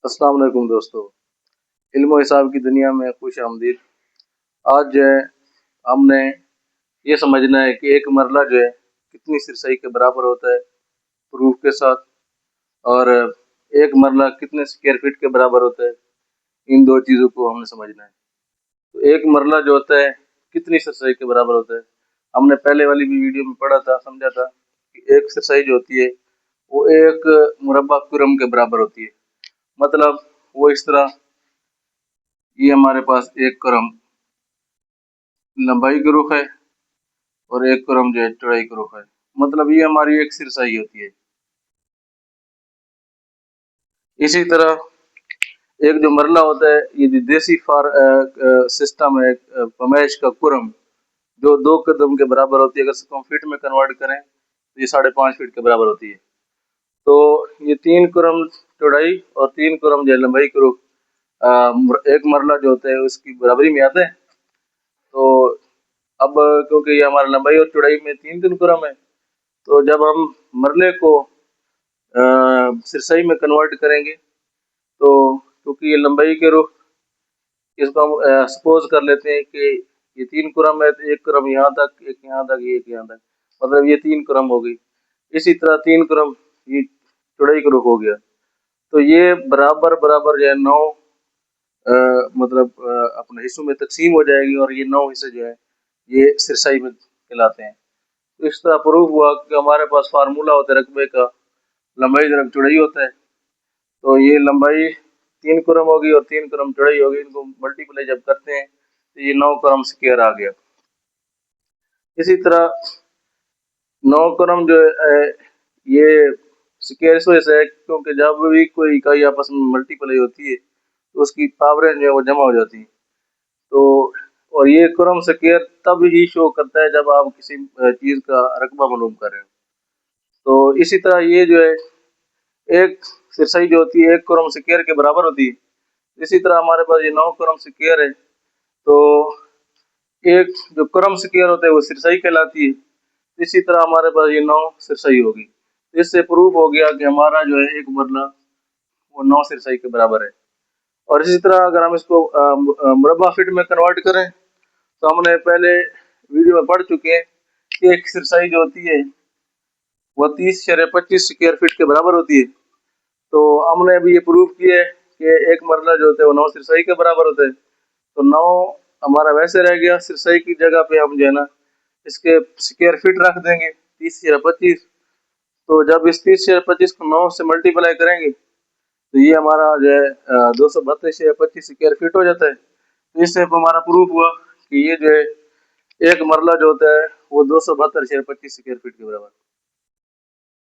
अस्सलाम वालेकुम दोस्तों। इल्म और हिसाब की दुनिया में खुश आमदीद। आज जो है हमने ये समझना है कि एक मरला जो है कितनी सिरसई के बराबर होता है प्रूफ के साथ, और एक मरला कितने स्क्वायर फीट के बराबर होता है। इन दो चीज़ों को हमने समझना है। तो एक मरला जो होता है कितनी सिरसई के बराबर होता है, हमने पहले वाली भी वीडियो में पढ़ा था, समझा था कि एक सिरसई जो होती है वो एक मुरब्बा कुरम के बराबर होती है। मतलब वो इस तरह, ये हमारे पास एक क्रम लंबाई का रुख है और एक क्रम जो है चौड़ाई का रुख है। मतलब ये हमारी एक सिरसाई होती है। इसी तरह एक जो मरला होता है, ये जो देसी फार सिस्टम है, पैमाइश का कुरम जो 2 कदम के बराबर होती है। अगर इसको हम फीट में कन्वर्ट करें तो ये 5.5 फीट के बराबर होती है। तो ये 3 कुरम चौड़ाई और 3 कुरम जो है लंबाई का रुख एक मरला जो होता है उसकी बराबरी में आता है। तो अब क्योंकि ये हमारा लंबाई और चौड़ाई में 3 3 कुरम है, तो जब हम मरले को सिरसई में कन्वर्ट करेंगे तो क्योंकि ये लंबाई के रुख, इसको हम सपोज कर लेते हैं कि ये 3 कुरम है, तो 1 कुरम यहाँ तक, एक यहाँ तक, ये एक यहाँ तक, मतलब ये 3 कुरम हो गई। इसी तरह 3 कुरम ये चौड़ाई का रुख हो गया। तो ये बराबर बराबर जो है 9 मतलब अपने हिस्सों में तकसीम हो जाएगी, और ये 9 हिस्से जो है ये सिरसाई में कहलाते हैं। तो इस तरह प्रूफ हुआ कि हमारे पास फार्मूला होता है रकबे का, लंबाई दरब चौड़ाई होता है। तो ये लंबाई 3 कुरम होगी और 3 कुरम चौड़ाई होगी, इनको मल्टीप्लाई जब करते हैं तो ये 9 कुरम स्क्वायर आ गया। इसी तरह 9 कुरम जो है ये स्क्वायर इस वजह से है क्योंकि जब भी कोई इकाई आपस में मल्टीप्लाई होती है तो उसकी पावरें जो है वो जमा हो जाती हैं। तो और ये कुरम स्क्वायर तब ही शो करता है जब आप किसी चीज़ का रकबा मालूम कर रहे हो। तो इसी तरह ये जो है एक सिरसई जो होती है 1 कुरम स्क्वायर के बराबर होती है। इसी तरह हमारे पास ये 9 कुरम स्क्वायर है, तो एक जो कुरम स्क्वायर होता है वो सिरसई कहलाती है। इसी तरह हमारे पास ये 9 सिरसई होगी। इससे प्रूफ हो गया कि हमारा जो है एक मरला वो 9 सिरसई के बराबर है। और इसी तरह अगर हम इसको मुरब्बा फीट में कन्वर्ट करें तो हमने पहले वीडियो में पढ़ चुके हैं कि एक सिरसई जो होती है वो 30.25 स्क्वायर फीट के बराबर होती है। तो हमने अभी ये प्रूफ किया है कि एक मरला जो होता है वो 9 सिरसई के बराबर होता है। तो 9 हमारा वैसे रह गया, सिरसई की जगह पे हम जो है ना इसके स्क्वायर फीट रख देंगे 30/25। तो जब इस 30/25 को 9 से मल्टीप्लाई करेंगे तो ये हमारा जो है 232/25 स्क्वायर फीट हो जाता है। तो इससे हमारा प्रूफ हुआ कि ये जो है एक मरला जो होता है वो 272/25 स्क्वायर फीट के बराबर।